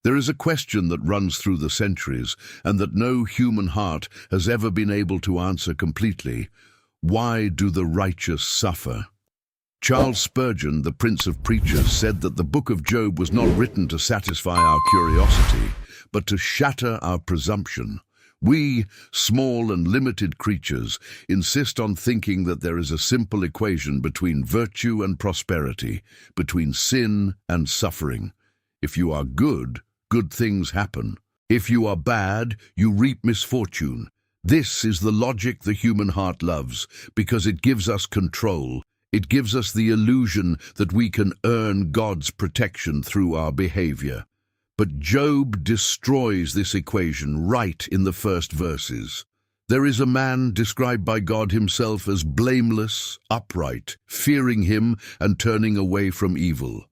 There is a question that runs through the centuries and that no human heart has ever been able to answer completely. Why do the righteous suffer? Charles Spurgeon, the Prince of Preachers, said that the book of Job was not written to satisfy our curiosity, but to shatter our presumption. We, small and limited creatures, insist on thinking that there is a simple equation between virtue and prosperity, between sin and suffering. If you are good, good things happen. If you are bad, you reap misfortune. This is the logic the human heart loves, because it gives us control. It gives us the illusion that we can earn God's protection through our behavior. But Job destroys this equation right in the first verses. There is a man described by God himself as blameless, upright, fearing him and turning away from evil.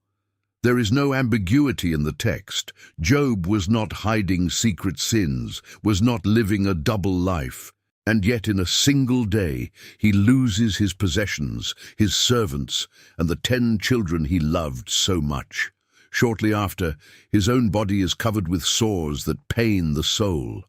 There is no ambiguity in the text. Job was not hiding secret sins, was not living a double life. And yet in a single day he loses his possessions, his servants, and the 10 children he loved so much. Shortly after, his own body is covered with sores that pain the soul.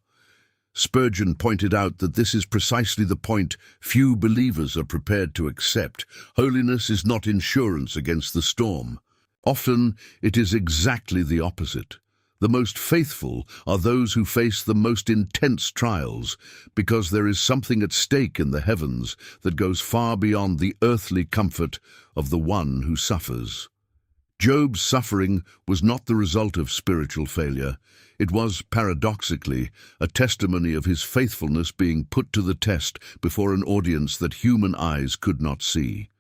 Spurgeon pointed out that this is precisely the point few believers are prepared to accept. Holiness is not insurance against the storm. Often it is exactly the opposite. The most faithful are those who face the most intense trials, because there is something at stake in the heavens that goes far beyond the earthly comfort of the one who suffers. Job's suffering was not the result of spiritual failure. It was, paradoxically, a testimony of his faithfulness being put to the test before an audience that human eyes could not see.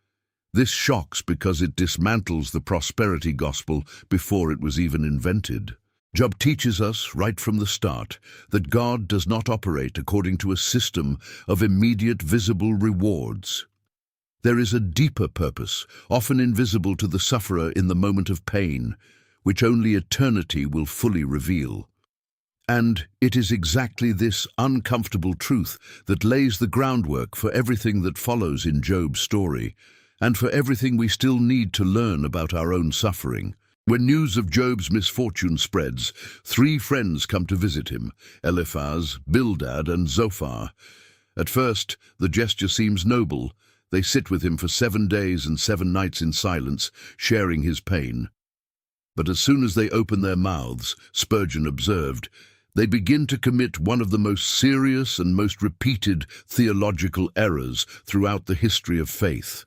This shocks because it dismantles the prosperity gospel before it was even invented. Job teaches us, right from the start, that God does not operate according to a system of immediate visible rewards. There is a deeper purpose, often invisible to the sufferer in the moment of pain, which only eternity will fully reveal. And it is exactly this uncomfortable truth that lays the groundwork for everything that follows in Job's story, and for everything we still need to learn about our own suffering. When news of Job's misfortune spreads, 3 friends come to visit him, Eliphaz, Bildad, and Zophar. At first, the gesture seems noble. They sit with him for 7 days and 7 nights in silence, sharing his pain. But as soon as they open their mouths, Spurgeon observed, they begin to commit one of the most serious and most repeated theological errors throughout the history of faith.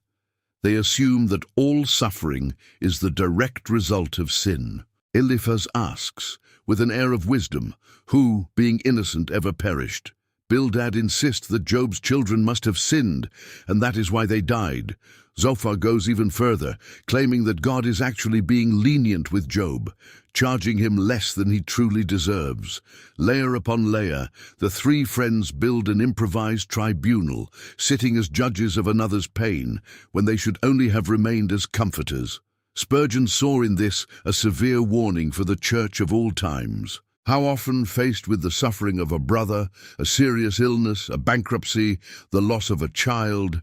They assume that all suffering is the direct result of sin. Eliphaz asks, with an air of wisdom, who, being innocent, ever perished? Bildad insists that Job's children must have sinned, and that is why they died. Zophar goes even further, claiming that God is actually being lenient with Job, charging him less than he truly deserves. Layer upon layer, the 3 friends build an improvised tribunal, sitting as judges of another's pain, when they should only have remained as comforters. Spurgeon saw in this a severe warning for the church of all times. How often, faced with the suffering of a brother, a serious illness, a bankruptcy, the loss of a child,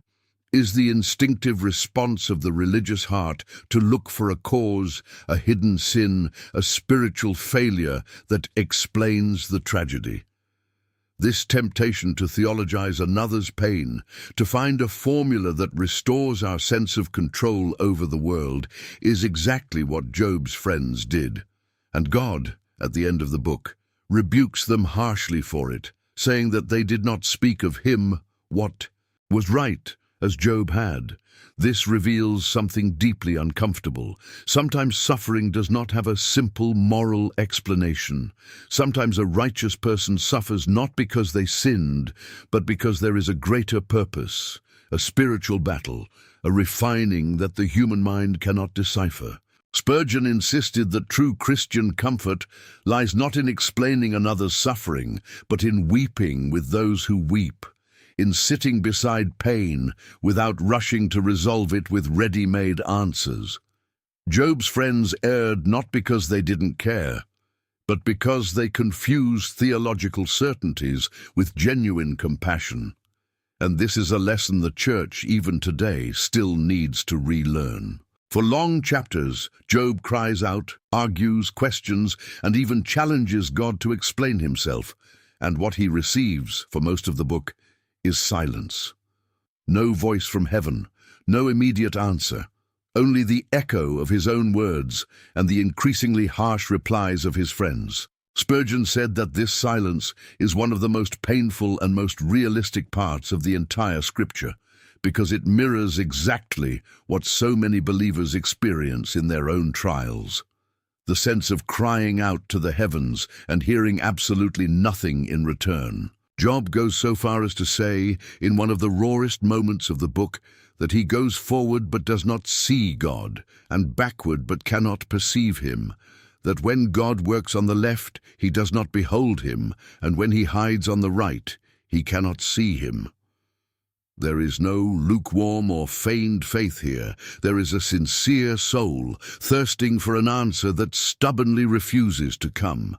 is the instinctive response of the religious heart to look for a cause, a hidden sin, a spiritual failure that explains the tragedy. This temptation to theologize another's pain, to find a formula that restores our sense of control over the world, is exactly what Job's friends did. And God, at the end of the book, rebukes them harshly for it, saying that they did not speak of him what was right, as Job had. This reveals something deeply uncomfortable. Sometimes suffering does not have a simple moral explanation. Sometimes a righteous person suffers not because they sinned, but because there is a greater purpose, a spiritual battle, a refining that the human mind cannot decipher. Spurgeon insisted that true Christian comfort lies not in explaining another's suffering, but in weeping with those who weep, in sitting beside pain without rushing to resolve it with ready-made answers. Job's friends erred not because they didn't care, but because they confused theological certainties with genuine compassion. And this is a lesson the church, even today, still needs to relearn. For long chapters, Job cries out, argues, questions, and even challenges God to explain himself, and what he receives for most of the book is silence. No voice from heaven, no immediate answer, only the echo of his own words and the increasingly harsh replies of his friends. Spurgeon said that this silence is one of the most painful and most realistic parts of the entire scripture, because it mirrors exactly what so many believers experience in their own trials. The sense of crying out to the heavens and hearing absolutely nothing in return. Job goes so far as to say, in one of the rawest moments of the book, that he goes forward but does not see God, and backward but cannot perceive him, that when God works on the left, he does not behold him, and when he hides on the right, he cannot see him. There is no lukewarm or feigned faith here. There is a sincere soul, thirsting for an answer that stubbornly refuses to come.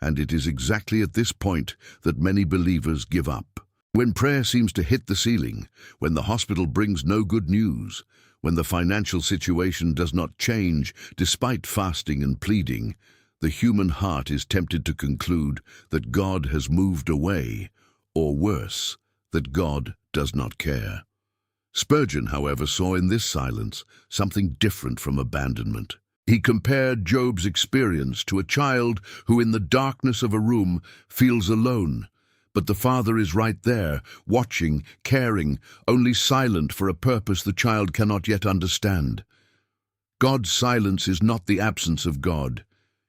And it is exactly at this point that many believers give up. When prayer seems to hit the ceiling, when the hospital brings no good news, when the financial situation does not change despite fasting and pleading, the human heart is tempted to conclude that God has moved away, or worse, that God does not care. Spurgeon, however, saw in this silence something different from abandonment. He compared Job's experience to a child who in the darkness of a room feels alone, but the father is right there, watching, caring, only silent for a purpose the child cannot yet understand. God's silence is not the absence of God.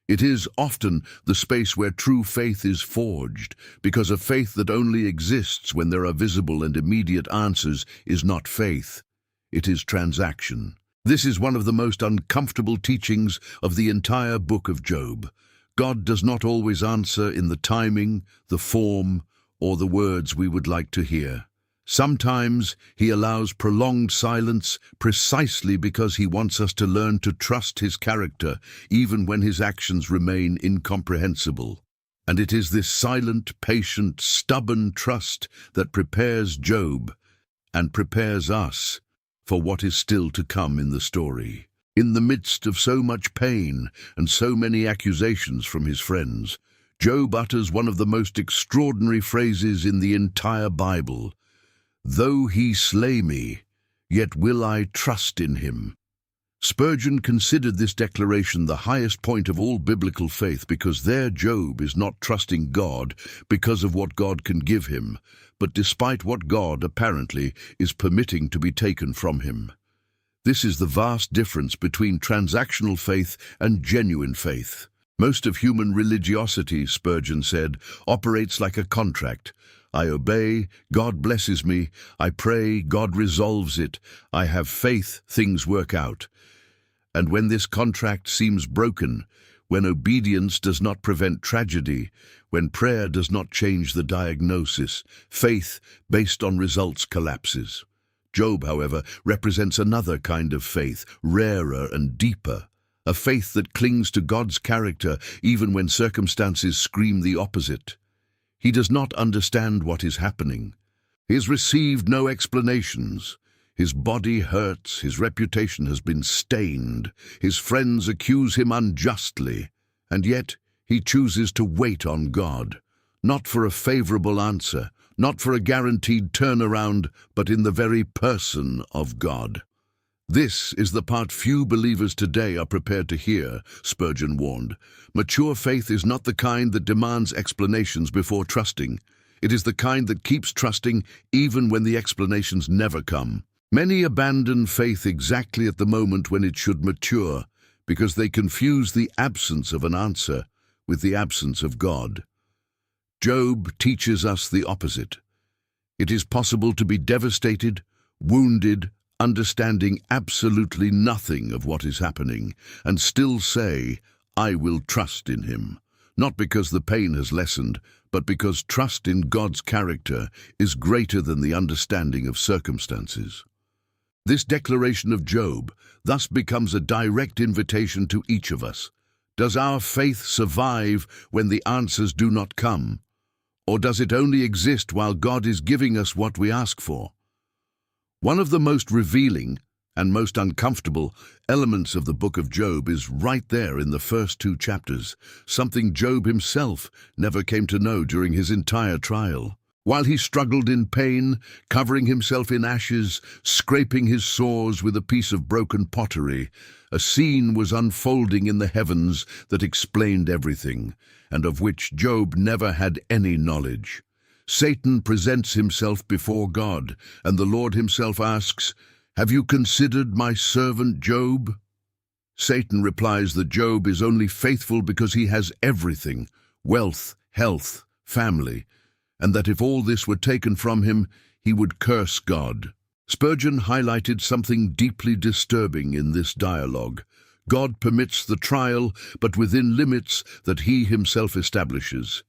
It is often the space where true faith is forged, because a faith that only exists when there are visible and immediate answers is not faith. It is transaction. This is one of the most uncomfortable teachings of the entire book of Job. God does not always answer in the timing, the form, or the words we would like to hear. Sometimes he allows prolonged silence precisely because he wants us to learn to trust his character, even when his actions remain incomprehensible. And it is this silent, patient, stubborn trust that prepares Job and prepares us for what is still to come in the story. In the midst of so much pain and so many accusations from his friends, Job utters one of the most extraordinary phrases in the entire Bible. "Though he slay me, yet will I trust in him." Spurgeon considered this declaration the highest point of all biblical faith because there Job is not trusting God because of what God can give him, but despite what God, apparently, is permitting to be taken from him. This is the vast difference between transactional faith and genuine faith. Most of human religiosity, Spurgeon said, operates like a contract. I obey, God blesses me. I pray, God resolves it. I have faith, things work out. And when this contract seems broken, when obedience does not prevent tragedy, when prayer does not change the diagnosis, faith based on results collapses. Job, however, represents another kind of faith, rarer and deeper. A faith that clings to God's character even when circumstances scream the opposite. He does not understand what is happening. He has received no explanations. His body hurts, his reputation has been stained, his friends accuse him unjustly, and yet he chooses to wait on God, not for a favorable answer, not for a guaranteed turnaround, but in the very person of God. This is the part few believers today are prepared to hear, Spurgeon warned. Mature faith is not the kind that demands explanations before trusting. It is the kind that keeps trusting even when the explanations never come. Many abandon faith exactly at the moment when it should mature, because they confuse the absence of an answer with the absence of God. Job teaches us the opposite. It is possible to be devastated, wounded, understanding absolutely nothing of what is happening, and still say, I will trust in him. Not because the pain has lessened, but because trust in God's character is greater than the understanding of circumstances. This declaration of Job thus becomes a direct invitation to each of us. Does our faith survive when the answers do not come? Or does it only exist while God is giving us what we ask for? One of the most revealing and most uncomfortable elements of the book of Job is right there in the first 2 chapters, something Job himself never came to know during his entire trial. While he struggled in pain, covering himself in ashes, scraping his sores with a piece of broken pottery, a scene was unfolding in the heavens that explained everything, and of which Job never had any knowledge. Satan presents himself before God, and the Lord himself asks, "Have you considered my servant Job?" Satan replies that Job is only faithful because he has everything, wealth, health, family, and that if all this were taken from him, he would curse God. Spurgeon highlighted something deeply disturbing in this dialogue. God permits the trial, but within limits that he himself establishes.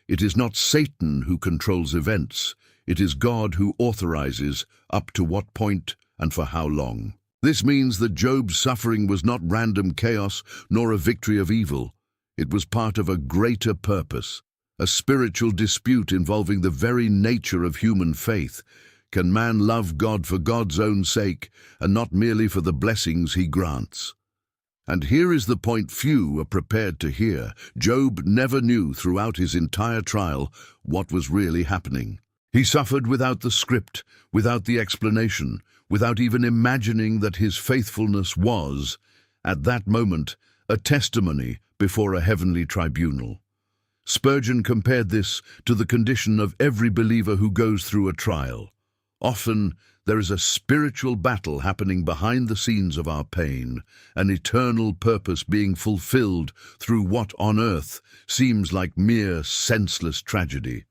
It is not Satan who controls events. It is God who authorizes up to what point and for how long. This means that Job's suffering was not random chaos nor a victory of evil. It was part of a greater purpose, a spiritual dispute involving the very nature of human faith. Can man love God for God's own sake and not merely for the blessings he grants? And here is the point few are prepared to hear. Job never knew throughout his entire trial what was really happening. He suffered without the script, without the explanation, without even imagining that his faithfulness was, at that moment, a testimony before a heavenly tribunal. Spurgeon compared this to the condition of every believer who goes through a trial. Often, there is a spiritual battle happening behind the scenes of our pain, an eternal purpose being fulfilled through what on earth seems like mere senseless tragedy.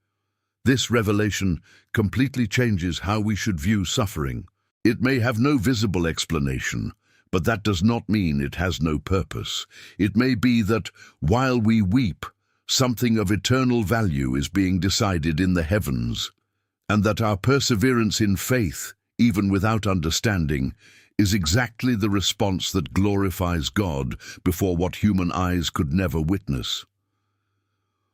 This revelation completely changes how we should view suffering. It may have no visible explanation, but that does not mean it has no purpose. It may be that, while we weep, something of eternal value is being decided in the heavens, and that our perseverance in faith, even without understanding, is exactly the response that glorifies God before what human eyes could never witness.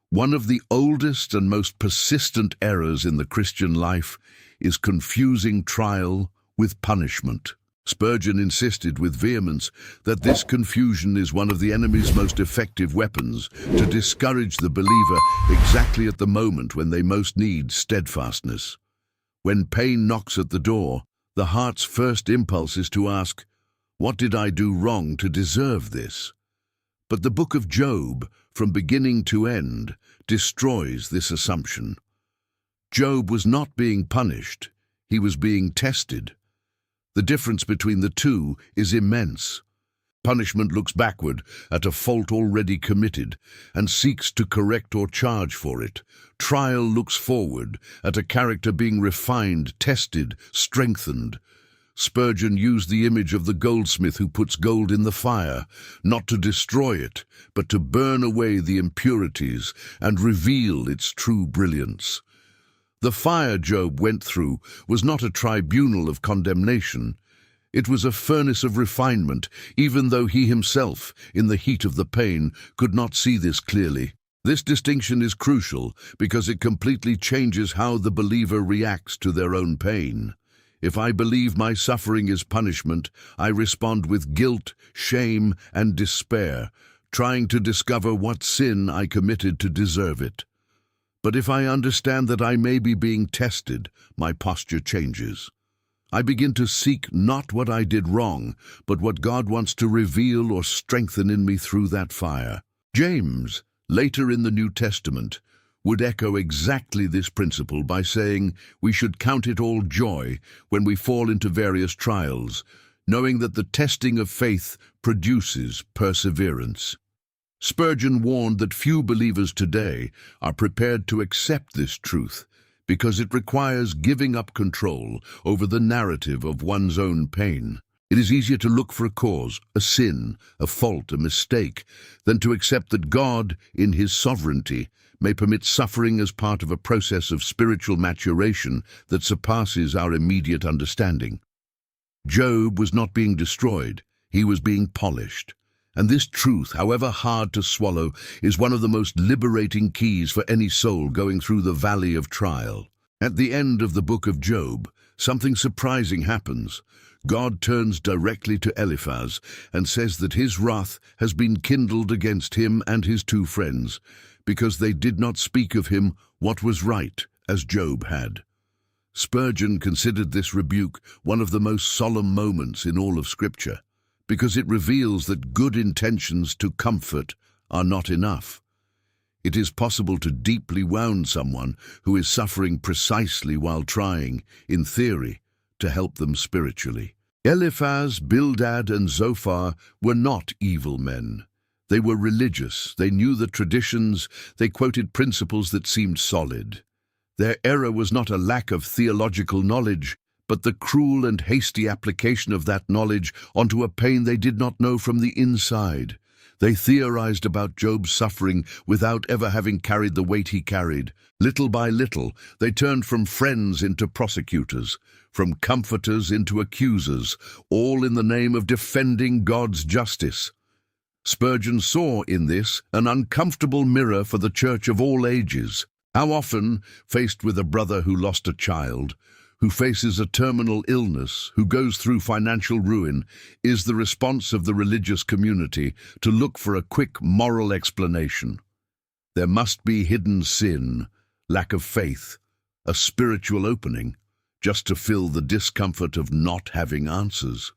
One of the oldest and most persistent errors in the Christian life is confusing trial with punishment. Spurgeon insisted with vehemence that this confusion is one of the enemy's most effective weapons to discourage the believer exactly at the moment when they most need steadfastness. When pain knocks at the door, the heart's first impulse is to ask, "What did I do wrong to deserve this?" But the book of Job, from beginning to end, destroys this assumption. Job was not being punished, he was being tested. The difference between the two is immense. Punishment looks backward at a fault already committed and seeks to correct or charge for it. Trial looks forward at a character being refined, tested, strengthened. Spurgeon used the image of the goldsmith who puts gold in the fire, not to destroy it, but to burn away the impurities and reveal its true brilliance. The fire Job went through was not a tribunal of condemnation. It was a furnace of refinement, even though he himself, in the heat of the pain, could not see this clearly. This distinction is crucial because it completely changes how the believer reacts to their own pain. If I believe my suffering is punishment, I respond with guilt, shame, and despair, trying to discover what sin I committed to deserve it. But if I understand that I may be being tested, my posture changes. I begin to seek not what I did wrong, but what God wants to reveal or strengthen in me through that fire. James, later in the New Testament, would echo exactly this principle by saying we should count it all joy when we fall into various trials, knowing that the testing of faith produces perseverance. Spurgeon warned that few believers today are prepared to accept this truth because it requires giving up control over the narrative of one's own pain. It is easier to look for a cause, a sin, a fault, a mistake, than to accept that God, in his sovereignty, may permit suffering as part of a process of spiritual maturation that surpasses our immediate understanding. Job was not being destroyed, he was being polished. And this truth, however hard to swallow, is one of the most liberating keys for any soul going through the valley of trial. At the end of the book of Job, something surprising happens. God turns directly to Eliphaz and says that his wrath has been kindled against him and his two friends, because they did not speak of him what was right, as Job had. Spurgeon considered this rebuke one of the most solemn moments in all of Scripture, because it reveals that good intentions to comfort are not enough. It is possible to deeply wound someone who is suffering precisely while trying, in theory, to help them spiritually. Eliphaz, Bildad, and Zophar were not evil men. They were religious, they knew the traditions, they quoted principles that seemed solid. Their error was not a lack of theological knowledge, but the cruel and hasty application of that knowledge onto a pain they did not know from the inside. They theorized about Job's suffering without ever having carried the weight he carried. Little by little, they turned from friends into prosecutors, from comforters into accusers, all in the name of defending God's justice. Spurgeon saw in this an uncomfortable mirror for the church of all ages. How often, faced with a brother who lost a child, who faces a terminal illness, who goes through financial ruin, is the response of the religious community to look for a quick moral explanation. There must be hidden sin, lack of faith, a spiritual opening, just to fill the discomfort of not having answers.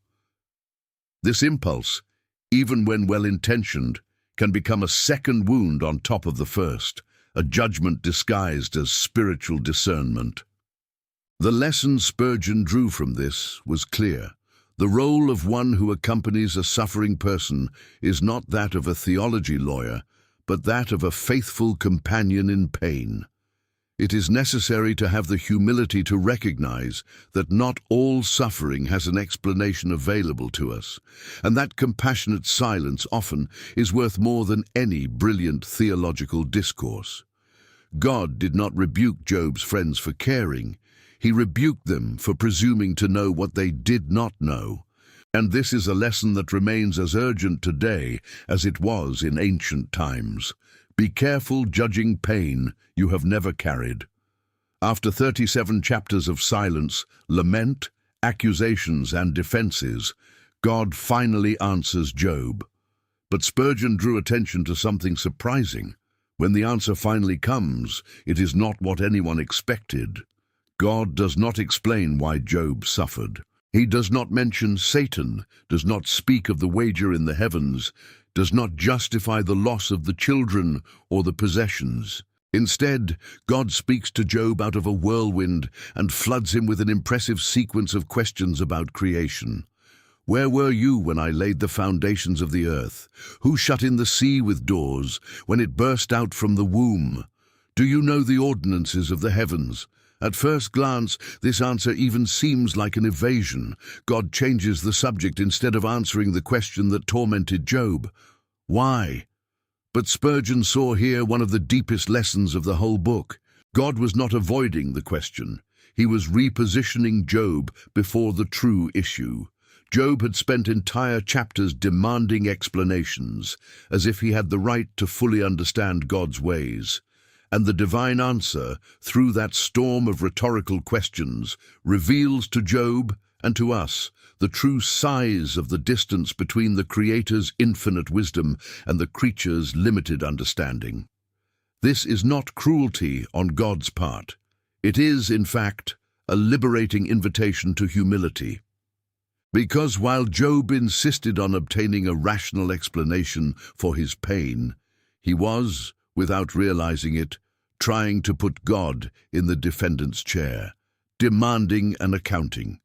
This impulse, even when well-intentioned, can become a second wound on top of the first, a judgment disguised as spiritual discernment. The lesson Spurgeon drew from this was clear. The role of one who accompanies a suffering person is not that of a theology lawyer, but that of a faithful companion in pain. It is necessary to have the humility to recognize that not all suffering has an explanation available to us, and that compassionate silence often is worth more than any brilliant theological discourse. God did not rebuke Job's friends for caring. He rebuked them for presuming to know what they did not know. And this is a lesson that remains as urgent today as it was in ancient times. Be careful judging pain you have never carried. After 37 chapters of silence, lament, accusations, and defenses, God finally answers Job. But Spurgeon drew attention to something surprising. When the answer finally comes, it is not what anyone expected. God does not explain why Job suffered. He does not mention Satan, does not speak of the wager in the heavens, does not justify the loss of the children or the possessions. Instead, God speaks to Job out of a whirlwind and floods him with an impressive sequence of questions about creation. Where were you when I laid the foundations of the earth? Who shut in the sea with doors when it burst out from the womb? Do you know the ordinances of the heavens? At first glance, this answer even seems like an evasion. God changes the subject instead of answering the question that tormented Job. Why? But Spurgeon saw here one of the deepest lessons of the whole book. God was not avoiding the question. He was repositioning Job before the true issue. Job had spent entire chapters demanding explanations, as if he had the right to fully understand God's ways. And the divine answer, through that storm of rhetorical questions, reveals to Job and to us the true size of the distance between the Creator's infinite wisdom and the creature's limited understanding. This is not cruelty on God's part. It is, in fact, a liberating invitation to humility. Because while Job insisted on obtaining a rational explanation for his pain, he was, without realizing it, trying to put God in the defendant's chair, demanding an accounting.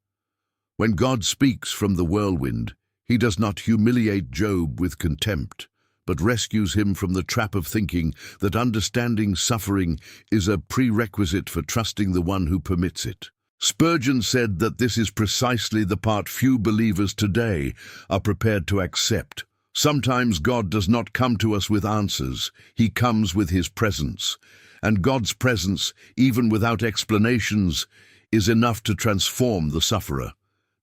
When God speaks from the whirlwind, he does not humiliate Job with contempt, but rescues him from the trap of thinking that understanding suffering is a prerequisite for trusting the one who permits it. Spurgeon said that this is precisely the part few believers today are prepared to accept. Sometimes God does not come to us with answers, he comes with his presence. And God's presence, even without explanations, is enough to transform the sufferer.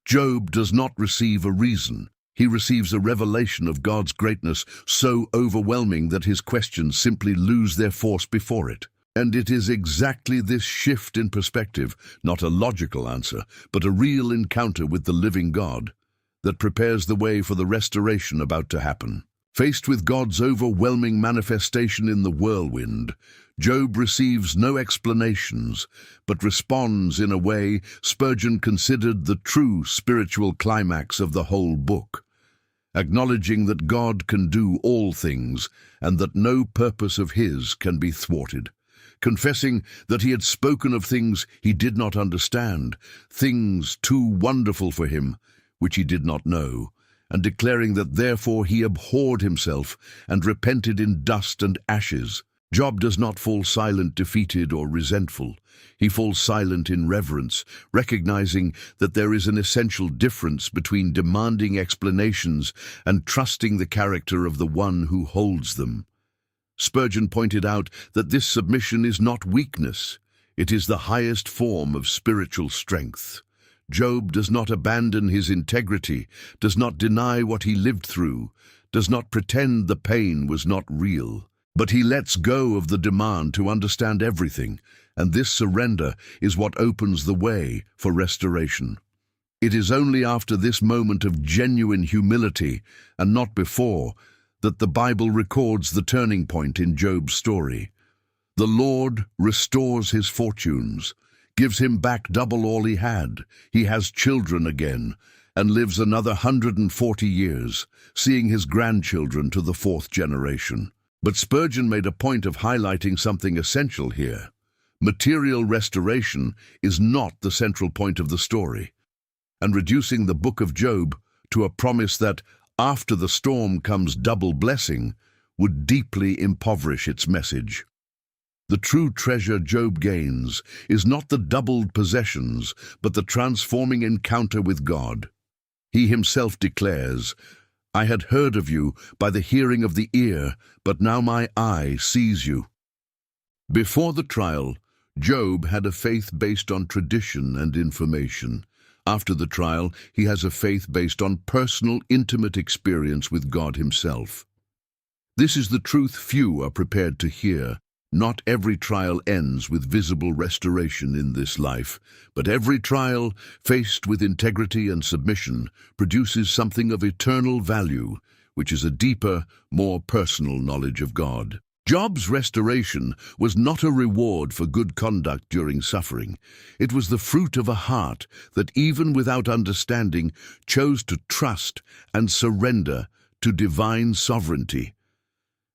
Job does not receive a reason. He receives a revelation of God's greatness so overwhelming that his questions simply lose their force before it. And it is exactly this shift in perspective, not a logical answer, but a real encounter with the living God, that prepares the way for the restoration about to happen. Faced with God's overwhelming manifestation in the whirlwind, Job receives no explanations, but responds in a way Spurgeon considered the true spiritual climax of the whole book, acknowledging that God can do all things and that no purpose of his can be thwarted, confessing that he had spoken of things he did not understand, things too wonderful for him, which he did not know, and declaring that therefore he abhorred himself and repented in dust and ashes. Job does not fall silent, defeated, or resentful. He falls silent in reverence, recognizing that there is an essential difference between demanding explanations and trusting the character of the one who holds them. Spurgeon pointed out that this submission is not weakness, it is the highest form of spiritual strength. Job does not abandon his integrity, does not deny what he lived through, does not pretend the pain was not real. But he lets go of the demand to understand everything, and this surrender is what opens the way for restoration. It is only after this moment of genuine humility, and not before, that the Bible records the turning point in Job's story. The Lord restores his fortunes, gives him back double all he had. He has children again, and lives another 140 years, seeing his grandchildren to the 4th generation. But Spurgeon made a point of highlighting something essential here. Material restoration is not the central point of the story, and reducing the book of Job to a promise that after the storm comes double blessing would deeply impoverish its message. The true treasure Job gains is not the doubled possessions, but the transforming encounter with God. He himself declares, "I had heard of you by the hearing of the ear, but now my eye sees you." Before the trial, Job had a faith based on tradition and information. After the trial, he has a faith based on personal, intimate experience with God himself. This is the truth few are prepared to hear. Not every trial ends with visible restoration in this life, but every trial, faced with integrity and submission, produces something of eternal value, which is a deeper, more personal knowledge of God. Job's restoration was not a reward for good conduct during suffering. It was the fruit of a heart that, even without understanding, chose to trust and surrender to divine sovereignty.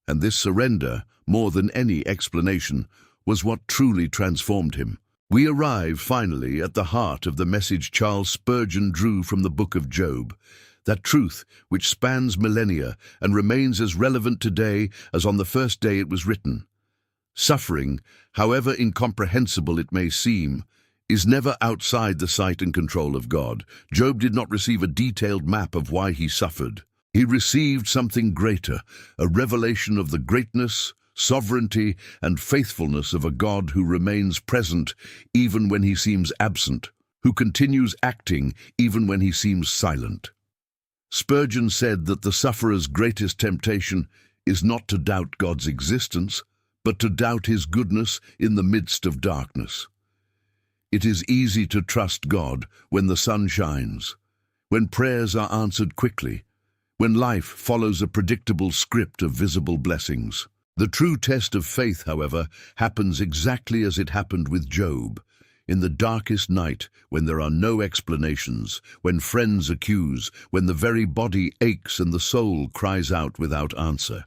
And this surrender, more than any explanation, was what truly transformed him. We arrive, finally, at the heart of the message Charles Spurgeon drew from the book of Job, that truth which spans millennia and remains as relevant today as on the first day it was written. Suffering, however incomprehensible it may seem, is never outside the sight and control of God. Job did not receive a detailed map of why he suffered. He received something greater, a revelation of the greatness, sovereignty, and faithfulness of a God who remains present even when he seems absent, who continues acting even when he seems silent. Spurgeon said that the sufferer's greatest temptation is not to doubt God's existence, but to doubt his goodness in the midst of darkness. It is easy to trust God when the sun shines, when prayers are answered quickly, when life follows a predictable script of visible blessings. The true test of faith, however, happens exactly as it happened with Job, in the darkest night, when there are no explanations, when friends accuse, when the very body aches and the soul cries out without answer.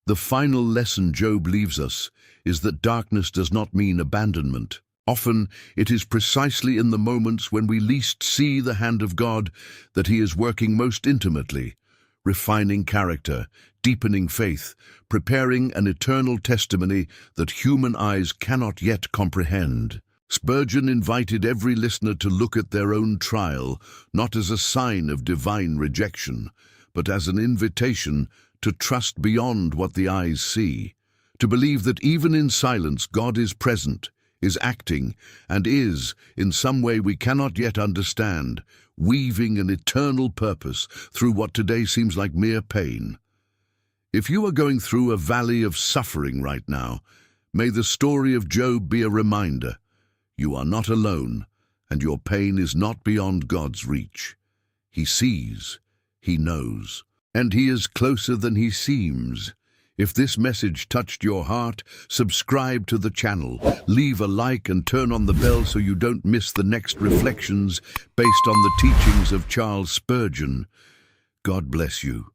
The final lesson Job leaves us is that darkness does not mean abandonment. Often it is precisely in the moments when we least see the hand of God that he is working most intimately, refining character, deepening faith, preparing an eternal testimony that human eyes cannot yet comprehend. Spurgeon invited every listener to look at their own trial, not as a sign of divine rejection, but as an invitation to trust beyond what the eyes see, to believe that even in silence God is present, is acting, and is, in some way we cannot yet understand, weaving an eternal purpose through what today seems like mere pain. If you are going through a valley of suffering right now, May the story of Job be a reminder. You are not alone, and your pain is not beyond God's reach. He sees, He knows, and He is closer than He seems. If this message touched your heart, subscribe to the channel, leave a like and turn on the bell so you don't miss the next reflections based on the teachings of Charles Spurgeon. God bless you.